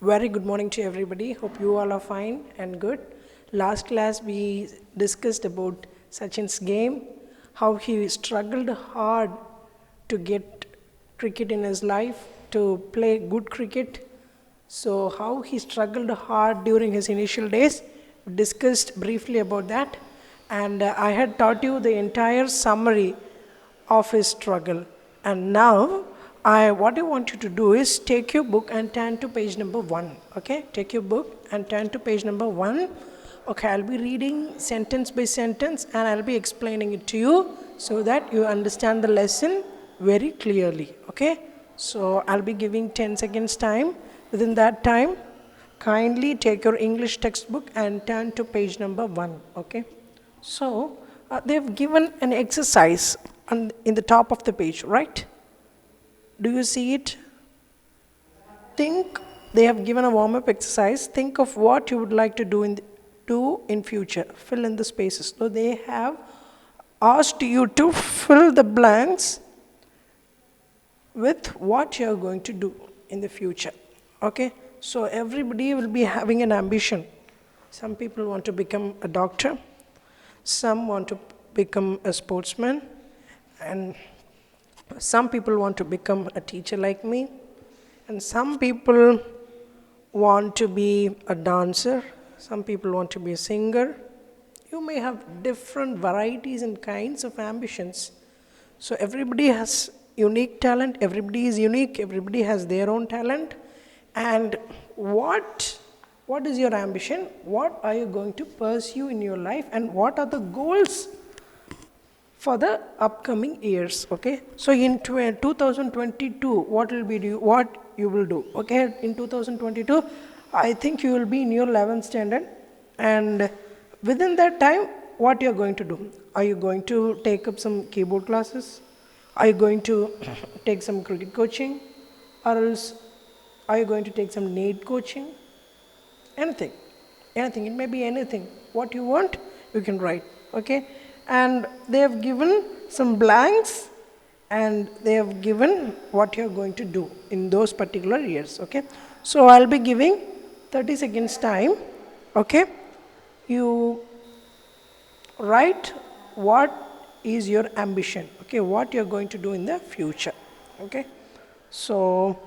Very good morning to everybody. Hope you all are fine and good. Last class we discussed about Sachin's game, how he struggled hard to get cricket in his life, to play good cricket. So how he struggled hard during his initial days. We discussed briefly about that, and I had taught you the entire summary of his struggle. And now, what I want you to do is take your book and turn to page number 1. Okay, take your book and turn to page number 1. Okay, I'll be reading sentence by sentence and I'll be explaining it to you so that you understand the lesson very clearly. Okay, so I'll be giving 10 seconds time. Within that time, kindly take your English textbook and turn to page number 1. Okay, so they've given an exercise in the top of the page, right? Do you see it? Think, they have given a warm-up exercise. Think of what you would like to do in future. Fill in the spaces. So they have asked you to fill the blanks with what you are going to do in the future. Okay? So everybody will be having an ambition. Some people want to become a doctor. Some want to become a sportsman. And some people want to become a teacher like me, and some people want to be a dancer, some people want to be a singer. You may have different varieties and kinds of ambitions. So everybody has unique talent, everybody is unique, everybody has their own talent. And what is your ambition? What are you going to pursue in your life, and what are the goals for the upcoming years? Okay, so in 2022, what you will do? Okay, in 2022, I think you will be in your 11th standard, and within that time, what you are going to do? Are you going to take up some keyboard classes? Are you going to take some cricket coaching, or else are you going to take some NEET coaching? Anything, it may be anything. What you want, you can write. Okay, and they have given some blanks and they have given what you are going to do in those particular years. Okay, so I'll be giving 30 seconds time. Okay, you write what is your ambition. Okay, what you are going to do in the future. Okay, so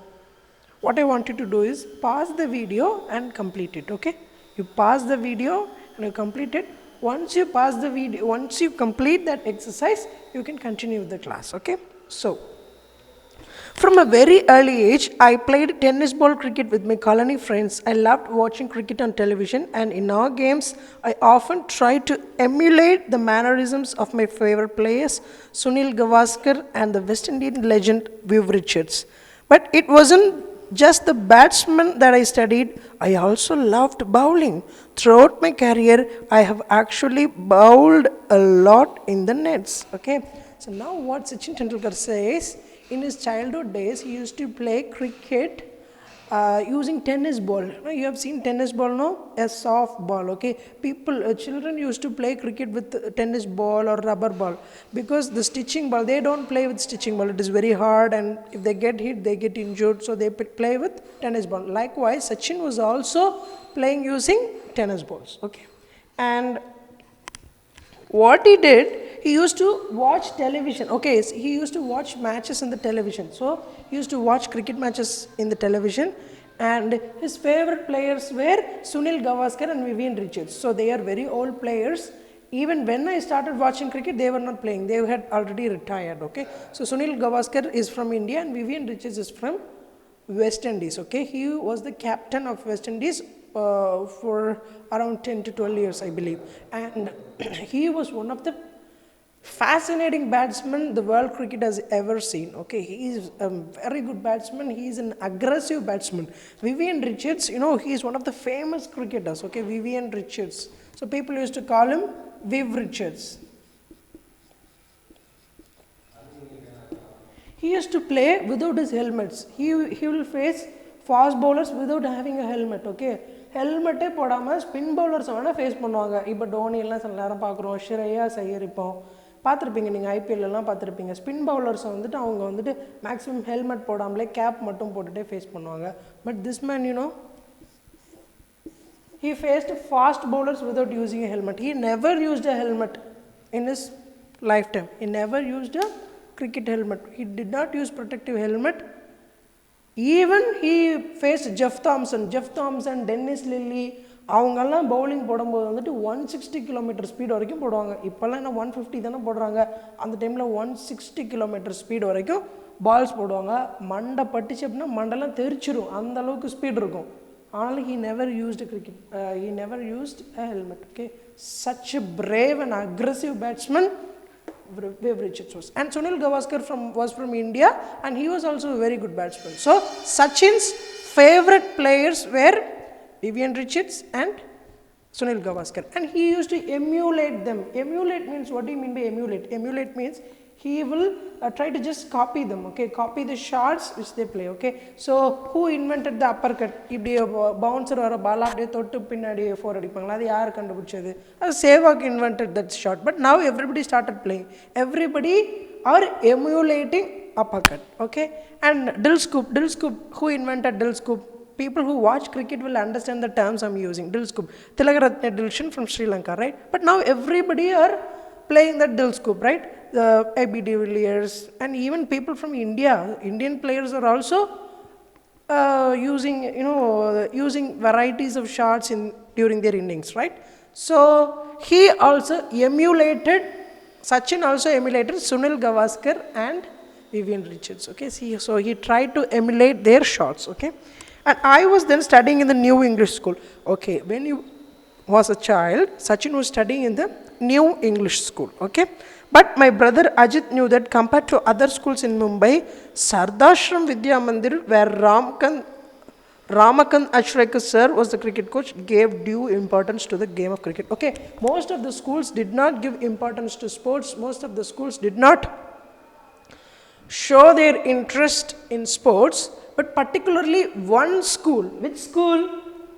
what I want you to do is pause the video and complete it. Okay, you pause the video and you complete it. Once you pass the video, once you complete that exercise, you can continue with the class. Okay, so from a very early age, I played tennis ball cricket with my colony friends. I loved watching cricket on television, and in our games, I often tried to emulate the mannerisms of my favorite players, Sunil Gavaskar and the West Indian legend Viv Richards. But it wasn't just the batsman that I studied, I also loved bowling. Throughout my career, I have actually bowled a lot in the nets. Okay, so now what Sachin Tendulkar says, in his childhood days, he used to play cricket using tennis ball. You have seen tennis ball, no? A soft ball. Okay, children used to play cricket with tennis ball or rubber ball, because the stitching ball, they don't play with stitching ball. It is very hard, and if they get hit, they get injured. So they play with tennis ball. Likewise, Sachin was also playing using tennis balls. Okay, and what he did, he used to watch television. Okay, so he used to watch matches in the television. So he used to watch cricket matches in the television, and his favorite players were Sunil Gavaskar and Vivian Richards. So they are very old players. Even when I started watching cricket, they were not playing. They had already retired. Okay, so Sunil Gavaskar is from India and Vivian Richards is from West Indies. Okay, he was the captain of West Indies for around 10 to 12 years, I believe, and he was one of the fascinating batsmen the world cricket has ever seen. Okay, he is a very good batsman. He is an aggressive batsman. Vivian Richards, he is one of the famous cricketers. Okay, Vivian Richards. So people used to call him Viv Richards. He used to play without his helmets. He will face fast bowlers without having a helmet. Okay, ஹெல்மெட்டே போடாமல் spin பவுலர்ஸை வேணால் face பண்ணுவாங்க. இப்போ டோனியெல்லாம் சில நேரம் பார்க்குறோம், ஷ்ரேயாஸ் ஐயர் இப்போ பார்த்துருப்பீங்க, நீங்கள் ஐபிஎல்லாம் பார்த்துருப்பீங்க. ஸ்பின் பவுலர்ஸை வந்துட்டு அவங்க வந்துட்டு மேக்ஸிமம் ஹெல்மெட் போடாமலே கேப் மட்டும் போட்டுகிட்டே ஃபேஸ் பண்ணுவாங்க. But this man He faced fast bowlers without using a helmet. He never used a helmet in his lifetime. He never used a cricket helmet. He did not use protective helmet. Even he faced Jeff Thompson, Dennis Lilly, அவங்கெல்லாம் bowling போடும்போது வந்துட்டு 160 kilometre speed வரைக்கும் போடுவாங்க. இப்போல்லாம் என்ன 150 தானே போடுறாங்க. அந்த டைமில் 160 கிலோமீட்டர் ஸ்பீட் வரைக்கும் பால்ஸ் போடுவாங்க. மண்டை பட்டுச்சு அப்படின்னா மண்டெல்லாம் தெரிச்சிடும், அந்த அளவுக்கு ஸ்பீட் இருக்கும். ஆனால் he never used a cricket, he never used a helmet. Okay, such a brave and aggressive batsman Viv Richards was. And Sunil Gavaskar was from India, and he was also a very good batsman. So Sachin's favorite players were Vivian Richards and Sunil Gavaskar, and he used to emulate them. Emulate means, what do you mean by emulate? Emulate means he will try to just copy them, okay, copy the shots which they play, okay. So who invented the uppercut? இப்படி bouncer வர பால் அப்படியே தொட்டு பின்னாடி 4 அடிப்பாங்களா, அது யார் கண்டுபிடிச்சது? Sehwag invented that shot, but now everybody started playing. Everybody are emulating uppercut, okay. And drill scoop, who invented drill scoop? People who watch cricket will understand the terms I'm using. Drill scoop, Tilakaratne Dilshan from Sri Lanka, right? But now everybody are playing that drill scoop, right? The A.B. de Villiers and even people from India, Indian players are also using varieties of shots during their innings, right? So he also emulated, Sachin also emulated Sunil Gavaskar and Vivian Richards, okay. See, so he tried to emulate their shots, okay. And I was then studying in the New English School. Okay, when he was a child, Sachin was studying in the New English School, okay. But my brother Ajit knew that compared to other schools in Mumbai, Sardashram Vidya Mandir, where Ramakant Achrekar sir was the cricket coach, gave due importance to the game of cricket. Okay, most of the schools did not give importance to sports. Most of the schools did not show their interest in sports. But particularly one school, which school?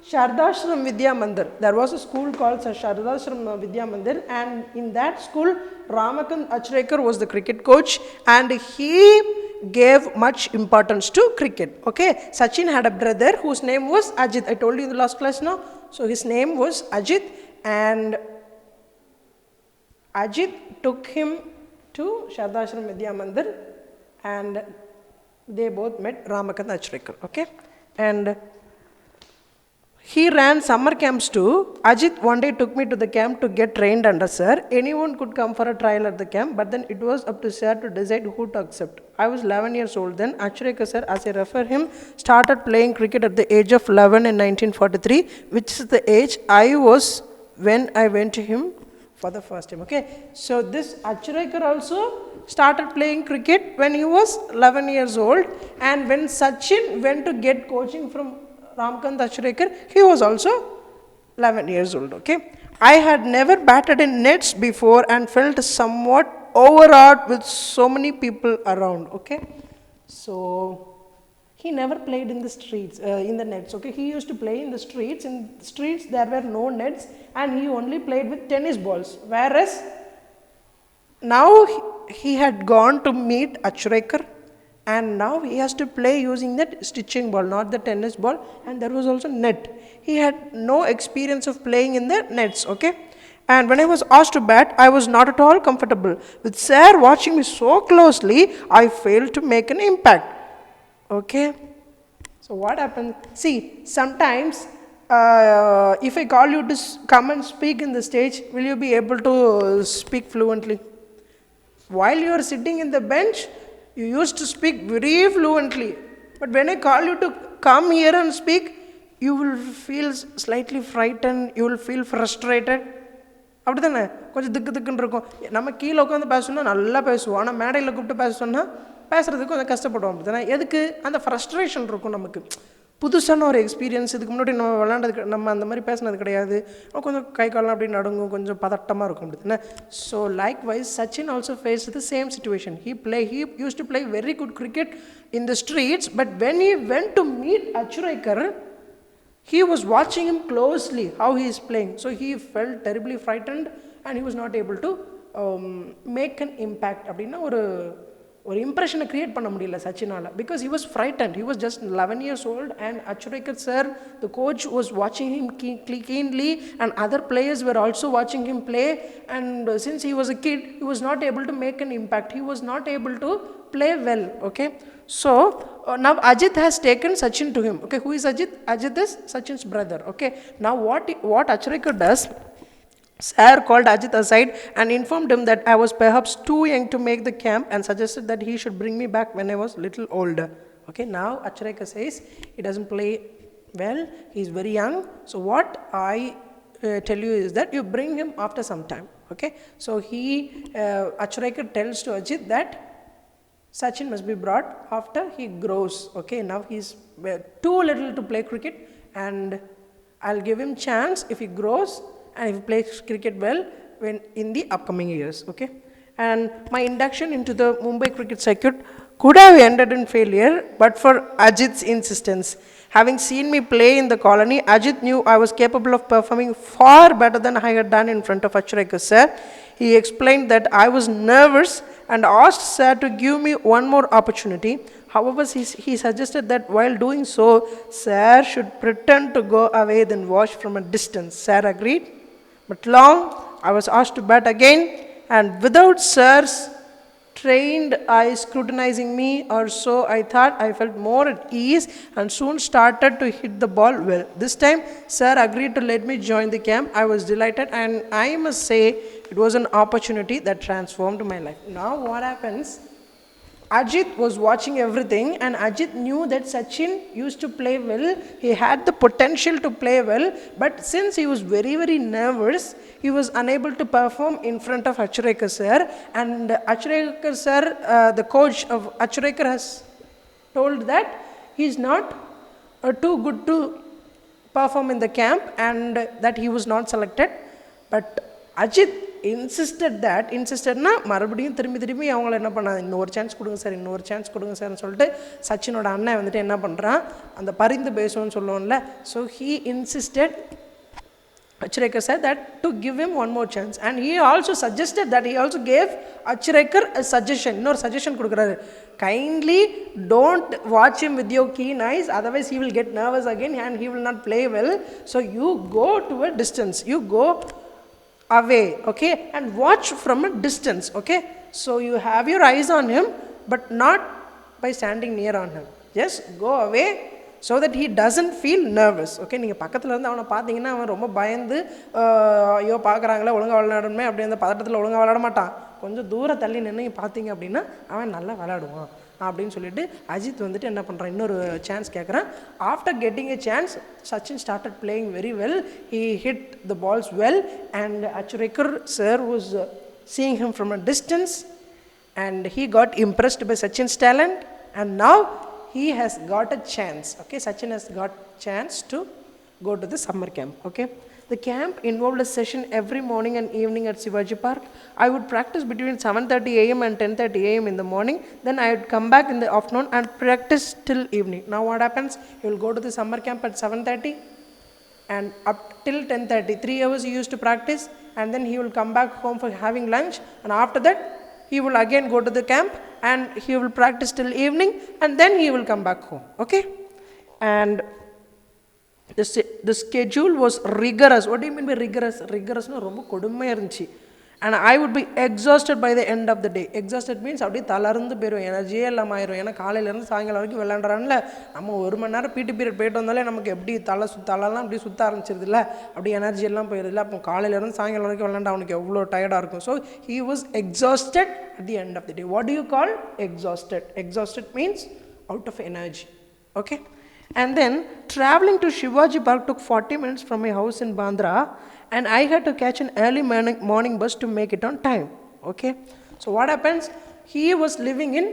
Shardashram Vidya Mandir. There was a school called Shardashram Vidya Mandir, and in that school, Ramakant Achrekar was the cricket coach, and he gave much importance to cricket. Okay, Sachin had a brother whose name was Ajit. I told you in the last class now. So his name was Ajit, and Ajit took him to Shardashram Vidya Mandir, and they both met Ramakant Achrekar, okay. And he ran summer camps too. Ajit one day took me to the camp to get trained under sir. Anyone could come for a trial at the camp, but then it was up to sir to decide who to accept. I was 11 years old then. Achrekar sir, as I refer him, started playing cricket at the age of 11 in 1943, which is the age I was when I went to him for the first time, okay. So this Achrekar also started playing cricket when he was 11 years old, and when Sachin went to get coaching from Ramakant Achrekar, he was also 11 years old, okay. I had never batted in nets before and felt somewhat overawed with so many people around, okay. So he never played in the streets, in the nets, okay. He used to play in the streets. In streets there were no nets, and he only played with tennis balls. Whereas now he had gone to meet Achrekar, and now he has to play using that stitching ball, not the tennis ball, and there was also net. He had no experience of playing in the nets, okay. And when I was asked to bat, I was not at all comfortable. With sir watching me so closely, I failed to make an impact, okay. So what happened? See, sometimes if I call you to come and speak in the stage, will you be able to speak fluently? While you are sitting in the bench, you used to speak very fluently. But when I call you to come here and speak, you will feel slightly frightened, you will feel frustrated. அப்படி தானே, கொஞ்சம் திக்குன்னு இருக்கும். நம்ம கீழே உட்காந்து பேசணும்னா நல்லா பேசுவோம், ஆனால் மேடையில் கூப்பிட்டு பேச சொன்னால் பேசுறதுக்கு கொஞ்சம் கஷ்டப்படுவோம். அப்படி தானே, எதுக்கு? அந்த ஃப்ரஸ்ட்ரேஷன் இருக்கும் நமக்கு. புதுசான ஒரு எக்ஸ்பீரியன்ஸ், இதுக்கு முன்னாடி நம்ம விளாண்டது, நம்ம அந்த மாதிரி பேசினது கிடையாது, கொஞ்சம் கை காலம் அப்படி நடுங்கும், கொஞ்சம் பதட்டமாக இருக்கும், அப்படி தானே. So likewise Sachin also face the same situation. He used to play very good cricket in the streets, but when he went to meet Achrekar, he was watching him closely, how he is playing. So he felt terribly frightened, and he was not able to make an impact. அப்படின்னா ஒரு இம்ப்ரெஷனை create பண்ண முடியல சச்சினால், because he was frightened. He was just 11 years old, and Achrekar sir, the coach, was watching him keenly, and other players were also watching him play, and since he was a kid, he was not able to make an impact. He was not able to play well. Okay, so now Ajit has taken Sachin to him. Okay, who is Ajit? Ajit is Sachin's brother. Okay, now what Achrekar does, sir called Ajit aside and informed him that I was perhaps too young to make the camp and suggested that he should bring me back when I was little older. Okay, now Achrekar says he doesn't play well, he's very young, so what I tell you is that you bring him after some time. Okay, so Achrekar tells to Ajit that Sachin must be brought after he grows. Okay, now he's too little to play cricket, and I'll give him chance if he grows and if he plays cricket well when in the upcoming years. Okay, and my induction into the Mumbai cricket circuit could have ended in failure but for Ajit's insistence. Having seen me play in the colony, Ajit knew I was capable of performing far better than I had done in front of Achrekar sir. He explained that I was nervous and asked sir to give me one more opportunity. However, he suggested that while doing so, sir should pretend to go away then watch from a distance. Sir agreed, but long I was asked to bat again, and without sir's trained eyes scrutinizing me or so, I thought I felt more at ease and soon started to hit the ball well. This time, sir agreed to let me join the camp. I was delighted, and I must say it was an opportunity that transformed my life. Now what happens? Ajit was watching everything, and Ajit knew that Sachin used to play well. He had the potential to play well, but since he was very, very nervous, he was unable to perform in front of Achrekar sir. And Achrekar sir, the coach of Achrekar, has told that he is not too good to perform in the camp, and that he was not selected. But Ajit இன்சிஸ்டட்னா மறுபடியும் திரும்பி அவங்கள என்ன பண்ணாங்க, இன்னொரு chance கொடுங்க சார்னு சொல்லிட்டு சச்சினோட அண்ணன் வந்துட்டு என்ன பண்ணுறான், அந்த பரிந்து பேசுவோன்னு சொல்லுவோம்ல. So he insisted Achrekar said that to give him one more chance, and he also suggested that he also gave Achrekar a suggestion. இன்னொரு சஜஷன் கொடுக்குறாரு, kindly don't watch him with your keen eyes, otherwise he will get nervous again and he will not play well. So you go to a distance, you go away, okay, and watch from a distance. Okay, so you have your eyes on him but not by standing near on him, just go away so that he doesn't feel nervous. Okay, நீங்கள் பக்கத்தில் இருந்து அவனை பார்த்தீங்கன்னா அவன் ரொம்ப பயந்து ஐயோ பார்க்குறாங்களே ஒழுங்காக விளையாடணுமே அப்படி அந்த பதட்டத்தில் ஒழுங்காக விளையாட மாட்டான். கொஞ்சம் தூரம் தள்ளி நின்று பார்த்தீங்க அப்படின்னா அவன் நல்லா விளையாடுவான் அப்படின்னு சொல்லிட்டு அஜித் வந்துட்டு என்ன பண்ணுறான், இன்னொரு சான்ஸ் கேட்குறான். After getting a chance, Sachin started playing very well. He hit the balls well, and Achrekar sir was seeing him from a distance, and he got impressed by Sachin's talent, and now he has got a chance. Okay, Sachin has got chance to go to the summer camp. Okay, the camp involved a session every morning and evening at Shivaji Park. I would practice between 7:30 a.m. and 10:30 a.m. in the morning. Then I would come back in the afternoon and practice till evening. Now what happens? He will go to the summer camp at 7:30 and up till 10:30. 3 hours he used to practice, and then he will come back home for having lunch, and after that he will again go to the camp and he will practice till evening, and then he will come back home. Okay, and the schedule was rigorous. What do you mean by rigorous? Rigorous no romba kodumaiya irundhuchi, and I would be exhausted by the end of the day. Exhausted means அப்படியே தளர்ந்து போயிடும், எனர்ஜியே இல்லாமல் ஆயிரும். ஏன்னா காலையிலேருந்து சாயங்காலம் வரைக்கும் விளையாண்டுறான்ல, நம்ம ஒரு மணி நேரம் பிடி பீரியட் போயிட்டு வந்தாலே நமக்கு எப்படி தலைலாம் அப்படி சுற்ற ஆரம்பிச்சிருதுல்ல, அப்படி எனர்ஜி எல்லாம் போயிடுதுல. அப்போ காலையிலேருந்து சாயங்காலம் வரைக்கும் விளையாண்டா அவனுக்கு எவ்வளோ டயர்டாக இருக்கும். So he was exhausted at the end of the day. What do you call exhausted? Exhausted means out of energy. Okay, and then traveling to Shivaji Park took 40 minutes from my house in Bandra, and I had to catch an early morning bus to make it on time. Okay, so what happens, he was living in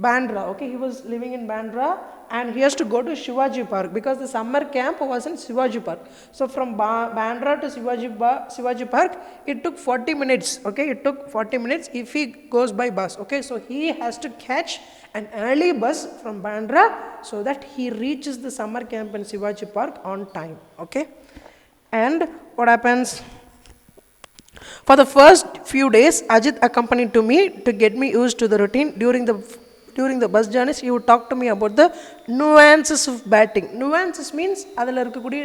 Bandra. Okay, he was living in Bandra, and he has to go to Shivaji Park because the summer camp was in Shivaji Park. So from Bandra to Shivaji Park, it took 40 minutes. Okay, it took 40 minutes if he goes by bus. Okay, so he has to catch an early bus from Bandra so that he reaches the summer camp in Shivaji Park on time. Okay, and what happens, For the first few days, Ajit accompanied to me to get me used to the routine. During the bus journeys, he would talk to me about the nuances of batting. Nuances means அதில் இருக்கக்கூடிய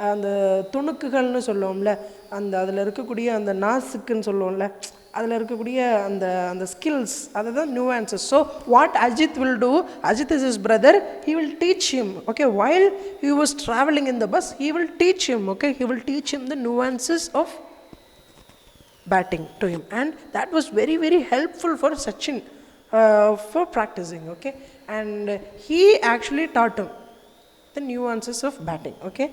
அந்த துணுக்குகள்னு சொல்லுவோம்ல, அதில் இருக்கக்கூடிய அந்த நாசுக்குன்னு சொல்லுவோம்ல, அதில் இருக்கக்கூடிய அந்த skills, அதுதான் nuances. So what Ajit will do, Ajit is his brother, he will teach him, okay, while he was traveling in the bus, he will teach him, okay, he will teach him the nuances of batting to him, and that was very, very helpful for Sachin for practicing, okay, and he actually taught him the nuances of batting, okay,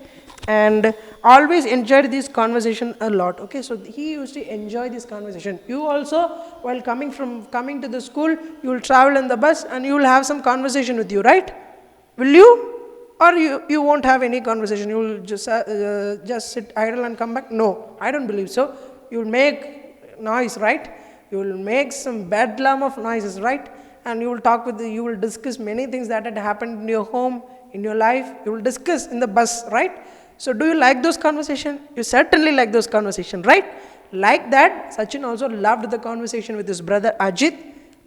and always enjoyed this conversation a lot, okay. So he used to enjoy this conversation. You also, while coming to the school, you will travel in the bus and you will have some conversation with you, right? Will you? Or you won't have any conversation, you will just sit idle and come back? No, I don't believe so. You will make noise, right? You will make some bedlam of noises, right? And you will you will discuss many things that had happened in your home, in your life. You will discuss in the bus, right? So do you like those conversations? You certainly like those conversations, right? Like that, Sachin also loved the conversation with his brother Ajit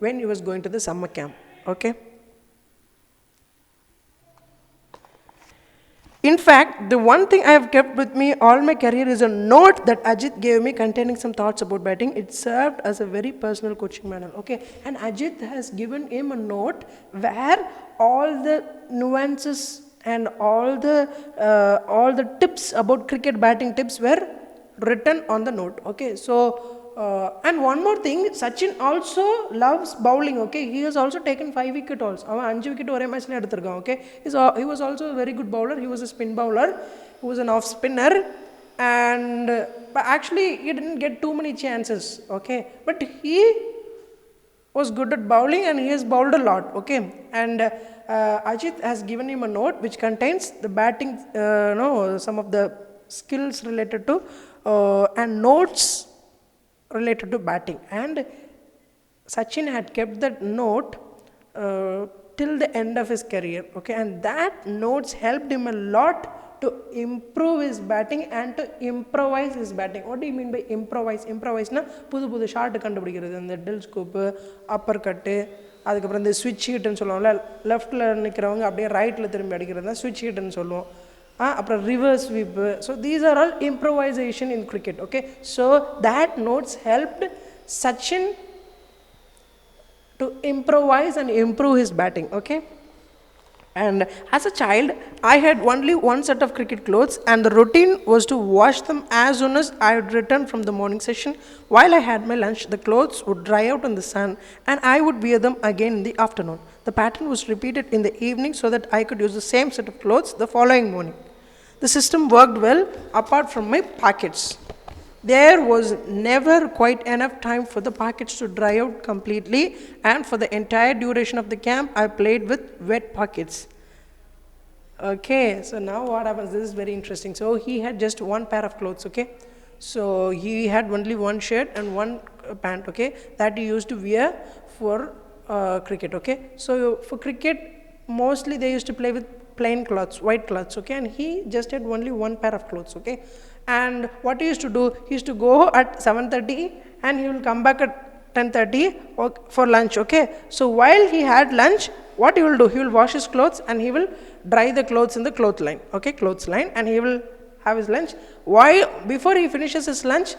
when he was going to the summer camp, okay. In fact, the one thing I have kept with me all my career is a note that Ajit gave me containing some thoughts about batting. It served as a very personal coaching manual, okay. And Ajit has given him a note where all the nuances and all the tips about cricket batting tips were written on the note, okay. So and one more thing, Sachin also loves bowling, okay. He has also taken 5 wicket also. Avan 5 wicket ore match la eduthirukan, okay. He was also a very good bowler. He was a spin bowler. He was an off spinner, and but actually he didn't get too many chances, okay. But he was good at bowling and he has bowled a lot, okay. And Ajit has given him a note which contains the batting, some of the skills related to and notes related to batting, and Sachin had kept that note till the end of his career, okay. And that notes helped him a lot to improve his batting and to improvise his batting. What do you mean by improvise? Improvise na புது shot கண்டுபிடிக்கிறது, இந்த del scoop, Appar கட்டு, அதுக்கப்புறம் இந்த ஸ்விட்ச் ஹிட்னு சொல்லுவோம்ல, லெஃப்ட்டில் நிற்கிறவங்க அப்படியே ரைட்டில் திரும்பி அடிக்கிறது தான் ஸ்விட்ச் ஹிட்னு சொல்லுவோம். அப்புறம் reverse sweep. So these are all improvisation in cricket, okay. So that notes helped Sachin to improvise and improve his batting, okay. And as a child, I had only one set of cricket clothes, and the routine was to wash them as soon as I would return from the morning session. While I had my lunch, the clothes would dry out in the sun, and I would wear them again in the afternoon. The pattern was repeated in the evening so that I could use the same set of clothes the following morning. The system worked well apart from my pockets. There was never quite enough time for the pockets to dry out completely, and for the entire duration of the camp, I played with wet pockets. Okay, so now what happens? This is very interesting. So he had just one pair of clothes, okay. So he had only one shirt and one pant, okay, that he used to wear for cricket, okay. So for cricket, mostly they used to play with plain clothes, white clothes, okay, and he just had only one pair of clothes, okay. And what he used to do, he used to go at 7:30 and he will come back at 10:30 for lunch, okay. So while he had lunch, what he will do, he will wash his clothes and he will dry the clothes in the cloth line, okay, clothes line, and he will have his lunch. While before he finishes his lunch,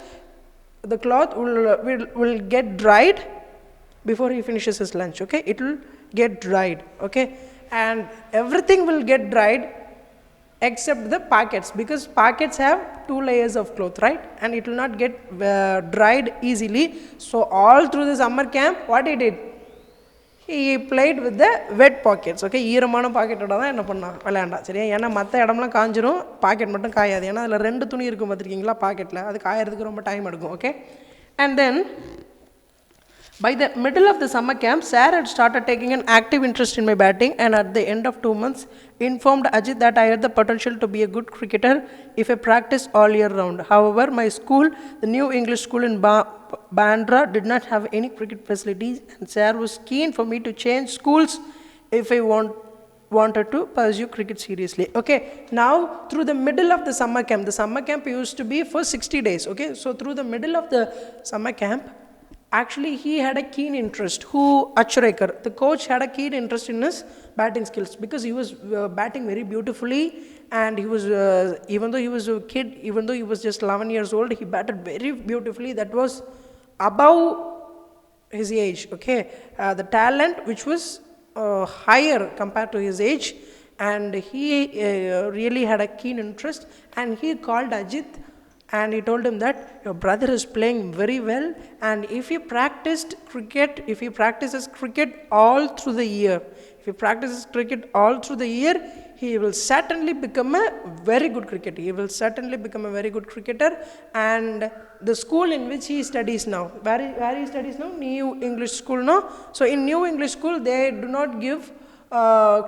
the cloth will get dried before he finishes his lunch, okay. It will get dried, okay, and everything will get dried except the pockets, because pockets have 2 layers of cloth, right, and it will not get dried easily. So all through the summer camp, what he did, he played with the wet pockets, okay. ஈரமான பாக்கெட்டோட தான் என்ன பண்ணான், விளையாண்டா, சரியா. ஏன்னா மற்ற இடம்லாம் காஞ்சிரும், packet மட்டும் காயாது. ஏன்னா அதில் 2 துணி இருக்கும் பார்த்துருக்கீங்களா பாக்கெட்டில், அது காயறதுக்கு ரொம்ப டைம் எடுக்கும், okay. And then by the middle of the summer camp, Sarah had started taking an active interest in my batting, and at the end of 2 months, informed Ajit that I had the potential to be a good cricketer if I practiced all year round. However, my school, the New English School in Bandra, did not have any cricket facilities, and Sarah was keen for me to change schools if I wanted to pursue cricket seriously. Okay, now through the middle of the summer camp used to be for 60 days. Okay, so through the middle of the summer camp, actually he had a keen interest. Achrekar, the coach, had a keen interest in his batting skills because he was batting very beautifully, and he was even though he was a kid, even though he was just 11 years old, he batted very beautifully. That was above his age. Okay, the talent which was higher compared to his age, and he really had a keen interest, and he called Ajit and he told him that your brother is playing very well, and if he practices cricket all through the year, he will certainly become a very good cricketer. And the school in which he studies now, where he studies now, New English School now. So in New English School, they do not give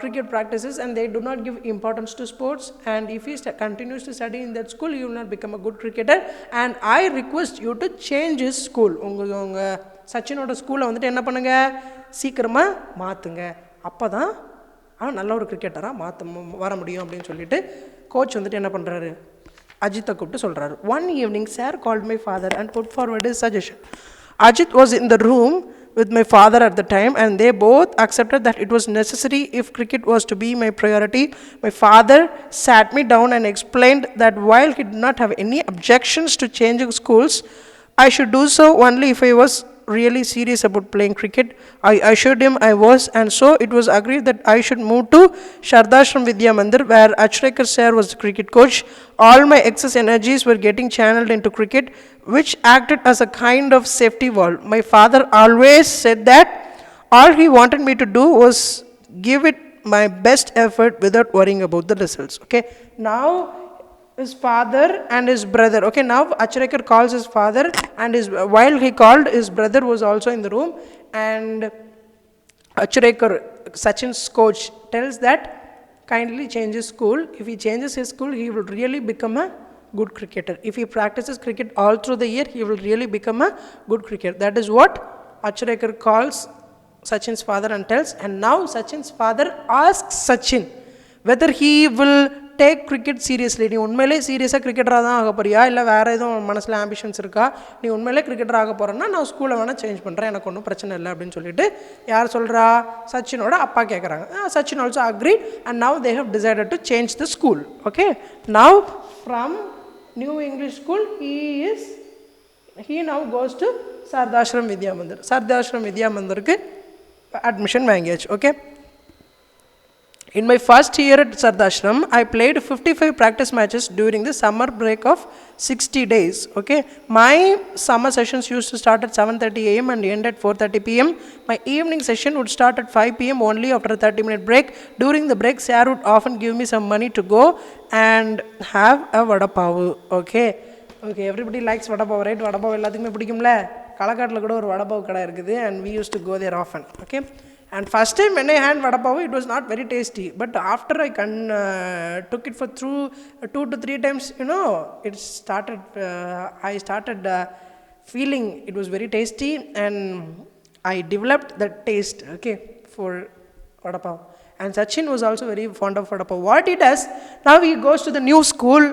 cricket practices, and they do not give importance to sports, and if he continues to study in that school, he will not become a good cricketer, and I request you to change his school. உங்க சச்சினோட ஸ்கூலை வந்துட்டு என்ன பண்ணுங்க, சீக்கிரமாக மாற்றுங்க, அப்போ தான் அவன் நல்ல ஒரு கிரிக்கெட்டராக வர முடியும் அப்படின்னு சொல்லிட்டு கோச் வந்துட்டு என்ன பண்ணுறாரு, அஜித்தை கூப்பிட்டு சொல்கிறாரு. One evening, sir called my father and put forward his suggestion. Ajit was in the room with my father at the time, and they both accepted that it was necessary if cricket was to be my priority. My father sat me down and explained that while he did not have any objections to changing schools, I should do so only if I was really serious about playing cricket. I assured him I was, and so it was agreed that I should move to Shardashram Vidya Mandir, where Achrekar sir was the cricket coach. All my excess energies were getting channeled into cricket, which acted as a kind of safety valve. My father always said that all he wanted me to do was give it my best effort without worrying about the results. Okay, now his father and his brother. Okay, now Achrekar calls his father, and while he called, his brother was also in the room, and Achrekar, Sachin's coach, tells that kindly change his school. If he changes his school, he will really become a good cricketer. If he practices cricket all through the year, he will really become a good cricketer. That is what Achrekar calls Sachin's father and tells. And now Sachin's father asks Sachin whether he will take cricket seriously. நீ உண்மையிலே சீரியஸாக கிரிக்கெட்டராக தான் ஆக போறியா, இல்லை வேறு எதுவும் மனசில் ஆம்பிஷன்ஸ் இருக்கா, நீ உண்மையிலே கிரிக்கெட்டர் ஆக போகிறேன்னா நான் ஸ்கூலை வேணால் சேஞ்ச் பண்ணுறேன், எனக்கு ஒன்றும் பிரச்சனை இல்லை அப்படின்னு சொல்லிட்டு யார் சொல்கிறா, சச்சினோட அப்பா கேட்குறாங்க. Sachin also agreed, and now they have decided to change the school. Okay, now from New English School he now goes to Sardashram Vidya Mandir. Sardashram Vidya Mandirக்கு அட்மிஷன் வாங்கியாச்சு. Okay, in my first year at Sardashram, I played 55 practice matches during the summer break of 60 days. Okay, my summer sessions used to start at 7:30 a.m. and end at 4:30 p.m. My evening session would start at 5 p.m. only after a 30-minute break. During the break, sir would often give me some money to go and have a vada pav. Okay, everybody likes vada pav, right? Vada pav எல்லாத்துக்குமே பிடிக்கும்ல. களக்காட்டில் கூட ஒரு vada pav கடை இருக்குது, and we used to go there often. Okay, and first time when I had vada pav, it was not very tasty, but after I took it for through 2 to 3 times, it started I started feeling it was very tasty, and I developed that taste, okay, for vada pav. And Sachin was also very fond of vada pav. What he does now, he goes to the new school,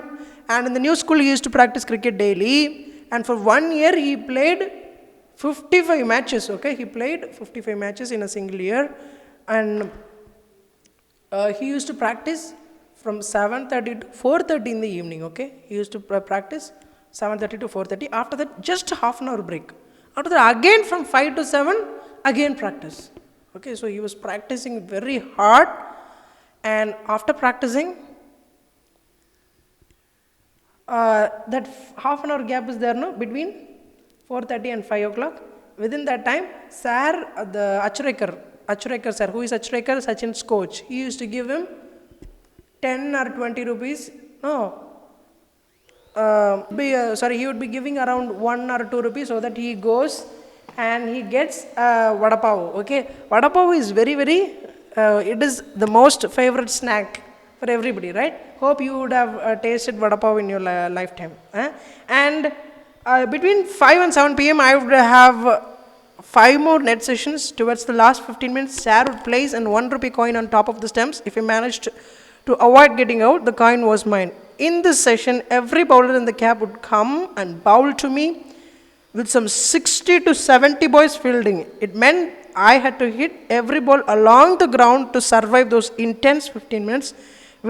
and in the new school he used to practice cricket daily, and for 1 year he played 55 matches. Okay, he played 55 matches in a single year, and he used to practice from 7:30 to 4:30 in the evening. Okay, he used to practice 7:30 to 4:30. After that, just half an hour break. After that, again from 5 to 7, again practice. Okay, so he was practicing very hard, and after practicing, that half an hour gap is there, no, between 4:30 and 5 o'clock. Within that time, sir, the Achrekar sir, who is Achrekar, Sachin's coach, he used to give him 10 or 20 rupees. No, he would be giving around 1 or 2 rupees, so that he goes and he gets vada pav. Okay, vada pav is very, very, it is the most favorite snack for everybody, right? Hope you would have tasted vada pav in your lifetime. And between 5 and 7 p.m. I would have 5 more net sessions. Towards the last 15 minutes, sir would place an 1 rupee coin on top of the stumps. If he managed to avoid getting out, the coin was mine. In this session, every bowler in the cap would come and bowl to me with some 60 to 70 boys fielding. It meant I had to hit every ball along the ground to survive those intense 15 minutes.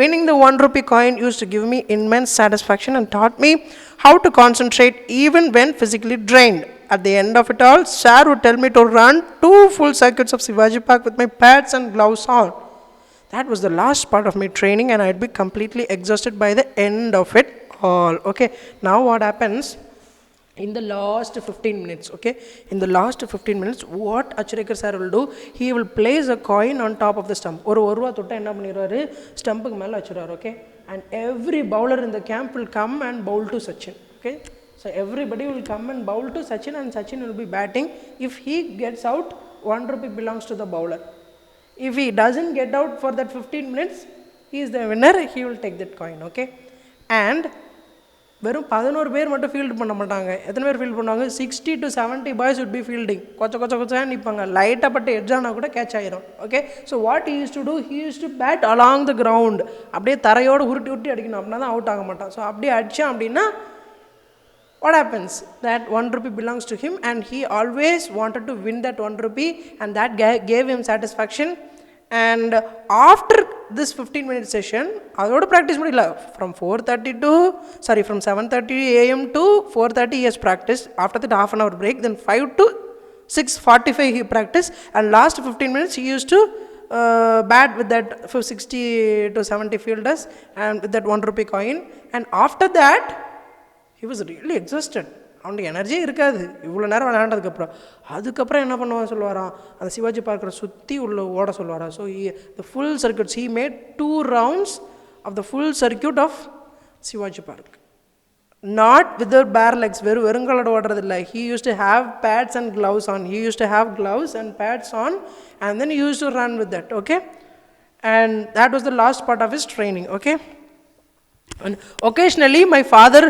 Winning the 1 rupee coin used to give me immense satisfaction and taught me how to concentrate even when physically drained. At the end of it all, sir would tell me to run 2 full circuits of Shivaji Park with my pads and gloves on. That was the last part of my training, and I'd be completely exhausted by the end of it all. Okay, now what happens? In the last 15 minutes, okay, in the last 15 minutes, what Acharikar sir will do, he will place a coin on top of the stump. ஒரு ரூபா தொட்டா என்ன பண்ணிடுவாரு, ஸ்டம்புக்கு மேலே வச்சுருவார். Okay, and every bowler in the camp will come and bowl to Sachin. Okay, so everybody will come and bowl to Sachin, and Sachin will be batting. If he gets out, 1 rupee belongs to the bowler. If he doesn't get out for that 15 minutes, he is the winner, he will take that coin. Okay, and வெறும் 11 பேர் மட்டும் field பண்ண மாட்டாங்க. எத்தனை பேர் field பண்ணுவாங்க? 60 to 70 boys would be fielding. கொச்சான்னு நிற்பாங்க. லைட்டாக பட்டு எட்ஜானா கூட கேட்ச் ஆயிரும். Okay, so what he used to do, he used to bat along the ground. அப்படியே தரையோடு உருட்டி அடிக்கணும், அப்படின்னா தான் அவுட் ஆக மாட்டான். ஸோ அப்படியே அடித்தான் அப்படின்னா what happens? That 1 rupee belongs to him, and he always wanted to win that 1 rupee, and that gave him satisfaction. And after this 15-minute session, அதோட practice முடியல. From 7:30 a.m. to 4:30 he has practiced. After that half an hour break, then 5 to 6:45 he practiced, and last 15 minutes he used to bat with that 60 to 70 fielders and with that 1 rupee coin. And after that, he was really exhausted. அவனுக்கு எனர்ஜியே இருக்காது இவ்வளோ நேரம் அதுக்கப்புறம் என்ன பண்ணுவான் சொல்லுவாராம், அந்த சிவாஜி பார்க்கரை சுற்றி உள்ள ஓட சொல்லுவாராம். So the full circuits he made 2 rounds of the full circuit of Shivaji park. Not with bare legs, வெறுங்களோட ஓடுறது இல்லை. He used to have pads and gloves on. He used to have gloves and pads on, and then used to run with that. Okay, and that was the last part of his training. Okay, and occasionally my father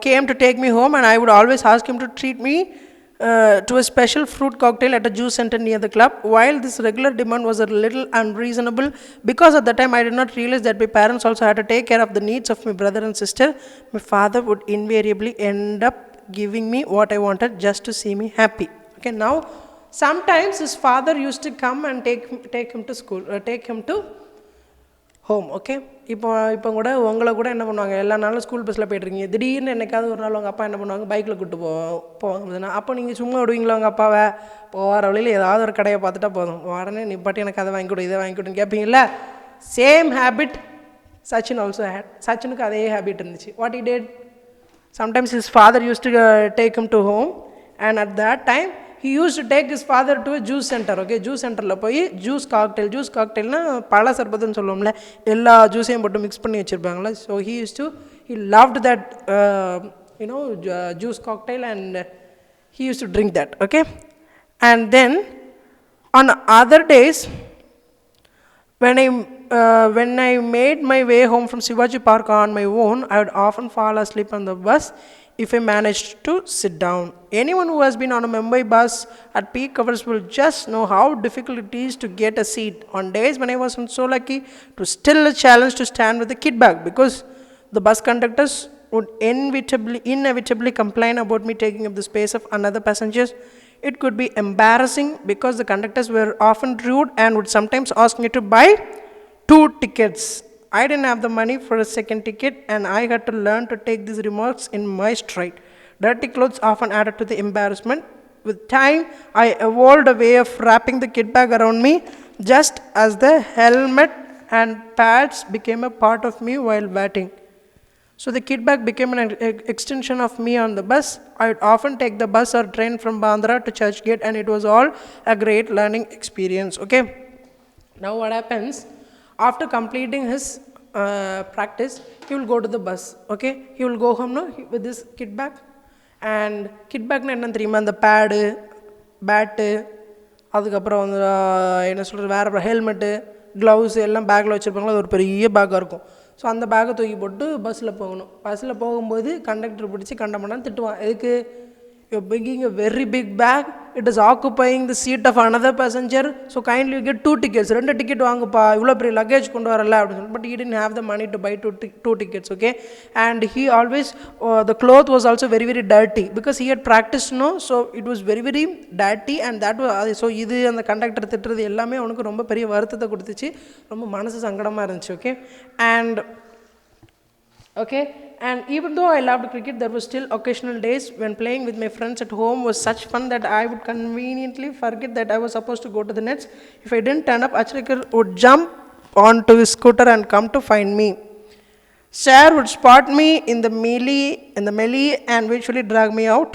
came to take me home, and I would always ask him to treat me to a special fruit cocktail at a juice center near the club. While this regular demand was a little unreasonable, because at the time I did not realize that my parents also had to take care of the needs of my brother and sister, my father would invariably end up giving me what I wanted just to see me happy. Okay, now sometimes his father used to come and take him to school, take him to home. Okay, இப்போ கூட உங்களை கூட என்ன பண்ணுவாங்க, எல்லா நாளும் school பஸ்ஸில் போய்ட்டுருக்கீங்க, திடீர்னு என்னைக்காவது ஒரு நாள் உங்கள் அப்பா என்ன பண்ணுவாங்க, பைக்கில் கூப்பிட்டு போவாங்க. அப்போ நீங்கள் சும்மா விடுவீங்களா உங்கள் அப்பாவை? போகிற வழியில் ஏதாவது ஒரு கடையை பார்த்துட்டா போதும், உடனே நிப்பாட்டி எனக்கு அதை வாங்கி கொடு இதை வாங்கி கொடுன்னு கேட்பீங்களா? Same habit Sachin also had. சச்சினுக்கு அதே ஹேபிட் இருந்துச்சு. What he did, sometimes his father used to take him to home, and at that time he used to take his father to a juice center. Okay, juice centerல போய் juice காக்டெயில்னா பழ சர்பத்துன்னு சொல்லுவோம்ல, எல்லா ஜூஸையும் போட்டு mix பண்ணி வச்சுருப்பாங்களே. So he loved that juice cocktail, and he used to drink that. Okay, and then on other days when I made my way home from Shivaji Park on my own, I would often fall asleep on the bus if I managed to sit down. Anyone who has been on a Mumbai bus at peak hours will just know how difficult it is to get a seat. On days when I wasn't so lucky, it was still a challenge to stand with the kid bag, because the bus conductors would inevitably complain about me taking up the space of another passengers. It could be embarrassing because the conductors were often rude and would sometimes ask me to buy 2 tickets. I didn't have the money for a second ticket, and I had to learn to take these remarks in my stride. Dirty clothes often added to the embarrassment. With time, I evolved a way of wrapping the kit bag around me, just as the helmet and pads became a part of me while batting. So the kit bag became an extension of me on the bus. I would often take the bus or train from Bandra to Churchgate, and it was all a great learning experience. Okay, now what happens? After completing his practice, he will go to the bus. Okay, he will go home with this kit bag. And kit bag na enna theriyuma, அந்த pad, bat, அதுக்கப்புறம் வந்து என்ன சொல்கிறது, வேறு helmet, gloves எல்லாம் பேக்கில் வச்சுருப்பாங்களா. அது ஒரு பெரிய பேக்காக இருக்கும். ஸோ அந்த பேக்கை தூக்கி போட்டு பஸ்ஸில் போகணும். பஸ்ஸில் போகும்போது கண்டக்டர் பிடிச்சி கண்டமனான்னு திட்டுவான். எதுக்கு? You picking a very big bag it is occupying the seat of another passenger, so kindly you get 2 tickets, 2 ticket vaanguppa, ivlo peri luggage kondu varala apdi. But he didn't have the money to buy 2 tickets, okay. And he always the cloth was also very very dirty because he had practiced, no, so it was very very dirty. And that was so idu and the conductor திட்டுறது எல்லாமே அவனுக்கு ரொம்ப பெரிய வருத்தத்தை கொடுத்துச்சு, ரொம்ப மனசு சங்கடமா இருந்துச்சு, okay. And even though I loved cricket, there were still occasional days when playing with my friends at home was such fun that I would conveniently forget that I was supposed to go to the nets. If I didn't turn up, Achrekar would jump onto his scooter and come to find me. Sir would spot me in the melee and eventually drag me out.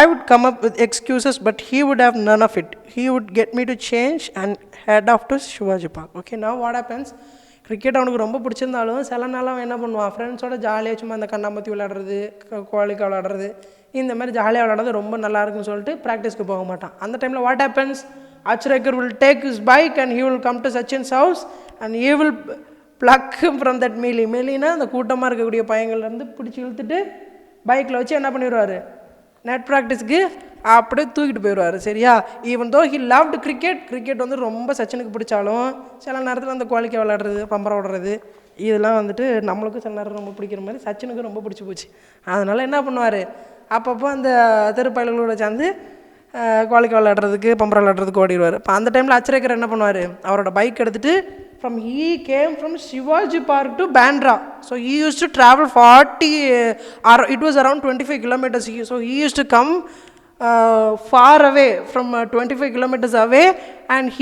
I would come up with excuses, but he would have none of it. He would get me to change and head off to Shivaji Park. Okay, now what happens? Cricket அவனுக்கு ரொம்ப பிடிச்சிருந்தாலும் சில நாள் அவன் என்ன பண்ணுவான், ஃப்ரெண்ட்ஸோட ஜாலியாக சும்மா இந்த கண்ணாமூத்தி விளையாடுறது, கோழிக்கா விளையாடுறது, இந்த மாதிரி ஜாலியாக விளையாடுறது ரொம்ப நல்லா இருக்குன்னு சொல்லிட்டு ப்ராக்டிஸ்க்கு போக மாட்டான். அந்த டைமில் what happens, Achrekar will take his bike and he will come to Sachin's house and he will pluck him from that melee. Melee-னா அந்த கூட்டமாக இருக்கக்கூடிய பையங்கள்லேருந்து பிடிச்சி இழுத்துட்டு பைக்கில் வச்சு என்ன பண்ணிடுவார், நெட் ப்ராக்டிஸ்க்கு அப்படியே தூக்கிட்டு போயிடுவார், சரியா. Even though he loved cricket வந்து ரொம்ப சச்சினுக்கு பிடிச்சாலும் சில நேரத்தில் அந்த கோழிக்கை விளையாடுறது, பம்பரம் விடுறது, இதெல்லாம் வந்துட்டு நம்மளுக்கும் சில நேரம் ரொம்ப பிடிக்கிற மாதிரி சச்சினுக்கு ரொம்ப பிடிச்சி போச்சு. அதனால் என்ன பண்ணுவார், அப்பப்போ அந்த தெருப்பயல்களோட சேர்ந்து கோழிக்கை விளையாடுறதுக்கு, பம்பரம் விளையாடுறதுக்கு ஓடிடுவார். இப்போ அந்த டைமில் Achrekar என்ன பண்ணுவார், அவரோட பைக் எடுத்துகிட்டு he came from Shivaji Park to Bandra. So he used to travel 40, it was around 25 kilometers. So he used to come far away from 25 kilometers away, and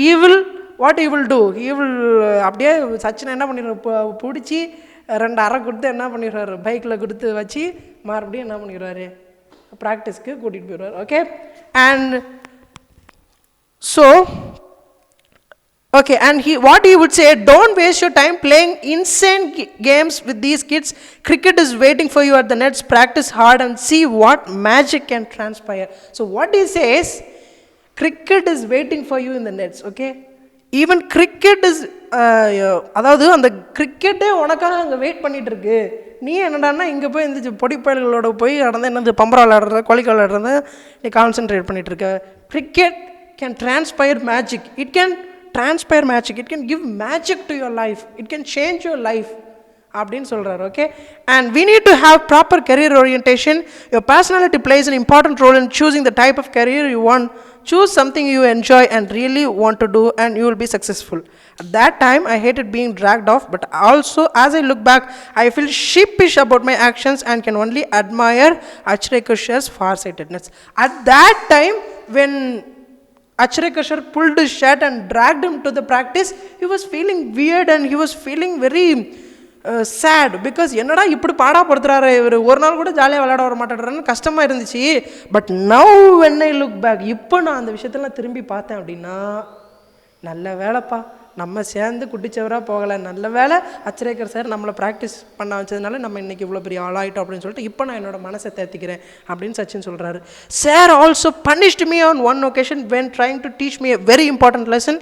what he will do, he will அப்படியே சச்சின் என்ன பண்ணிடுவார், பிடிச்சி 2 அரை கொடுத்து என்ன பண்ணிடுவார், பைக்கில் கொடுத்து வச்சு மறுபடியும் என்ன பண்ணிடுவார், ப்ராக்டிஸ்க்கு கூட்டிகிட்டு போயிடுவார், okay. And so okay, and what he would say, don't waste your time playing insane games with these kids. Cricket is waiting for you at the nets. Practice hard and see what magic can transpire. So what he says, cricket is waiting for you in the nets, okay. Even cricket is அதாவது அந்த கிரிக்கெட்டே உனக்காக அங்கே wait பண்ணிட்டு இருக்கு. நீ என்னடான்னா இங்கே போய் இந்த பொடிப்பயல்களோட போய் நடந்து என்னது பம்பரம் விளையாடுறத, கோழிக்கா விளையாடுறத நீ கான்சென்ட்ரேட் பண்ணிட்டு இருக்க. Cricket can டிரான்ஸ்பயர் magic, it can transpire magic, it can give magic to your life, it can change your life அப்படின்னு சொல்கிறார், okay. And we need to have proper career orientation. Your personality plays an important role in choosing the type of career you want. Choose something you enjoy and really want to do and you will be successful. At that time I hated being dragged off, but also as I look back I feel sheepish about my actions and can only admire Achrekar's farsightedness. At that time when Achrekar pulled his shirt and dragged him to the practice, he was feeling weird and he was feeling very sad because என்னடா இப்படி பாடாப்படுத்துறாரு இவர், ஒரு நாள் கூட ஜாலியாக விளையாட வர மாட்டேறாருன்னு கஷ்டமாக இருந்துச்சு. But now when I look back, இப்போ நான் அந்த விஷயத்தெல்லாம் திரும்பி பார்த்தேன் அப்படின்னா, நல்ல வேலைப்பா நம்ம சேர்ந்து குட்டிச்சவராக போகலை, நல்ல வேலை Achrekar சார் நம்மளை ப்ராக்டிஸ் பண்ண வச்சதுனால நம்ம இன்றைக்கி இவ்வளோ பெரிய ஆளாயிட்டோம் அப்படின்னு சொல்லிட்டு இப்போ நான் என்னோட மனசை தேர்த்திக்கிறேன் அப்படின்னு சச்சின் சொல்கிறாரு. Sir also punished me on one occasion when trying to teach me a very important lesson.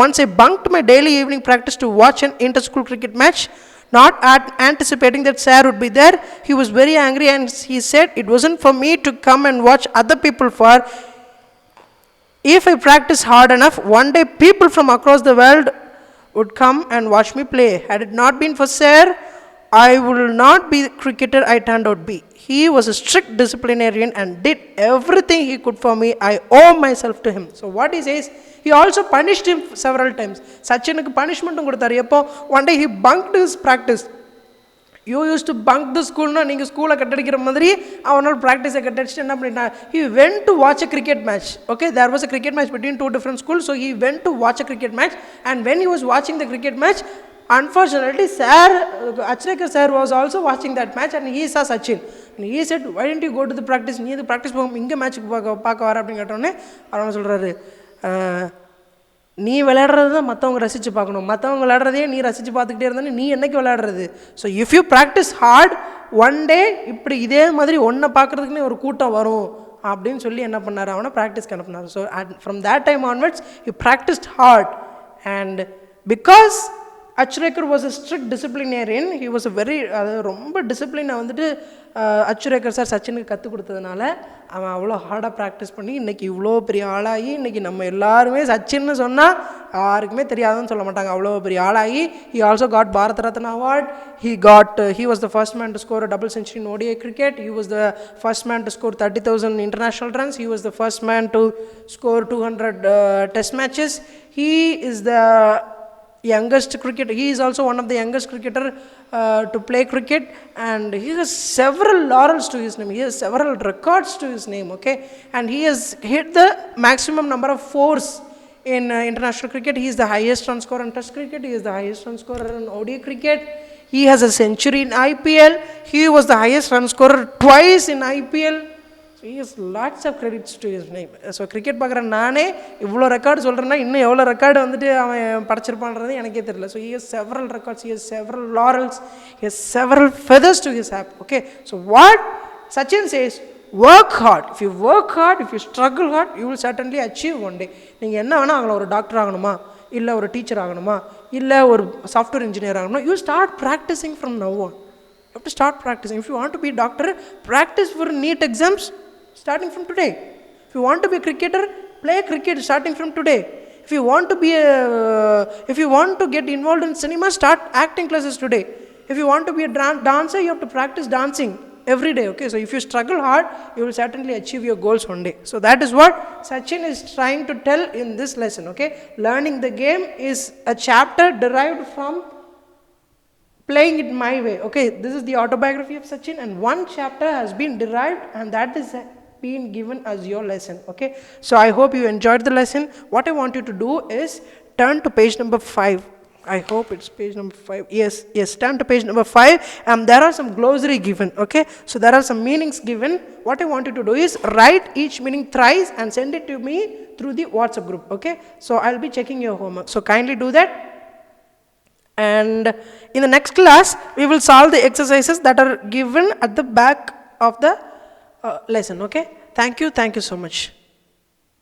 Once I bunked my daily evening practice to watch an inter-school cricket match, not anticipating that sir would be there. He was very angry and he said it wasn't for me to come and watch other people for. If I practice hard enough, one day people from across the world would come and watch me play. Had it not been for sir, I will not be the cricketer I turned out to be. He was a strict disciplinarian and did everything he could for me. I owe myself to him. So what he says, he also punished him several times. Sachinukku punishment கொடுத்தாரு. எப்போ one day he bunked his practice. You used to bunk the school, na நீங்க ஸ்கூலை கட்டடிக்கிற மாதிரி அவனோட ப்ராக்டிஸை கட்டடிச்சுட்டு என்ன பண்ணிட்டான், he went to watch a cricket match. Okay, there was a cricket match between 2 different schools, so he went to watch a cricket match, and when he was watching the cricket match, unfortunately Achrekar sir was also watching that match and he saw Sachin and he said, why didn't you go to the practice, நீ இது practice போக இங்கே மேட்ச்சுக்கு பார்க்க வர அப்படின்னு கேட்டோடனே அவன் சொல்கிறாரு, நீ விளையாடுறது தான் மற்றவங்க ரசித்து பார்க்கணும், மற்றவங்க விளையாடுறதே நீ ரசித்து பார்த்துக்கிட்டே இருந்தானே நீ என்னைக்கு விளையாடுறது. So if you practice hard, one day இப்படி இதே மாதிரி ஒன்றை பார்க்குறதுக்குன்னே ஒரு கூட்டம் வரும் அப்படின்னு சொல்லி என்ன பண்ணார், அவனை ப்ராக்டிஸ்க்கு அனுப்பினார். So from that time onwards you practiced hard, and because Achrekar was a strict disciplinarian. He was a very ரொம்ப டிசிப்ளினை வந்துட்டு அச்சுரேக்கர் சார் சச்சினுக்கு கற்றுக் கொடுத்ததுனால அவன் அவ்வளோ ஹார்டாக ப்ராக்டிஸ் பண்ணி இன்றைக்கி இவ்வளோ பெரிய ஆளாகி இன்றைக்கி நம்ம எல்லாருமே சச்சின்னு சொன்னால் யாருக்குமே தெரியாதுன்னு சொல்ல மாட்டாங்க. அவ்வளோ பெரிய ஆளாகி he also got Bharat Ratna award. He was the first man to score a double century in ODI cricket. He was the first man to score 30,000 international runs. He was the first man to score 200 test matches. He is the youngest cricketer. He is also one of the youngest cricketer to play cricket, and he has several laurels to his name. He has several records to his name. Okay, and he has hit the maximum number of fours in international cricket. He is the highest run scorer in test cricket. He is the highest run scorer in ODI cricket. He has a century in IPL. He was the highest run scorer twice in IPL. He has lots of credits to his name. So cricket பார்க்குற நானே இவ்வளோ record சொல்கிறேன்னா இன்னும் எவ்வளோ record வந்துட்டு அவன் படைச்சிருப்பான்றது எனக்கே தெரியல. So he has several records, he has several laurels, he has several feathers to his cap. Okay, so what Sachin says, work hard. If you work hard, if you struggle hard, you will certainly achieve one day. நீங்கள் என்ன வேணால் ஆகலாம், ஒரு doctor ஆகணுமா, இல்லை ஒரு teacher ஆகணுமா, இல்லை ஒரு சாஃப்ட்வேர் இன்ஜினியர் ஆகணுமா, you start practicing from now on. You have to start practicing. If you want to be a doctor, practice for NEET exams starting from today. If you want to be a cricketer, play cricket starting from today. If you want to get involved in cinema, start acting classes today. If you want to be a dancer, you have to practice dancing every day. Okay, so if you struggle hard, you will certainly achieve your goals one day. So that is what Sachin is trying to tell in this lesson. Okay, learning the game is a chapter derived from playing it my way. Okay, this is the autobiography of Sachin, and one chapter has been derived, and that is been given as your lesson. Okay, so I hope you enjoyed the lesson. What I want you to do is turn to page number 5. I hope it's page number 5. Yes, turn to page number 5, and there are some glossary given. Okay, so there are some meanings given. What I want you to do is write each meaning thrice and send it to me through the WhatsApp group. Okay, so I'll be checking your homework, so kindly do that. And in the next class we will solve the exercises that are given at the back of the lesson. Okay, thank you so much.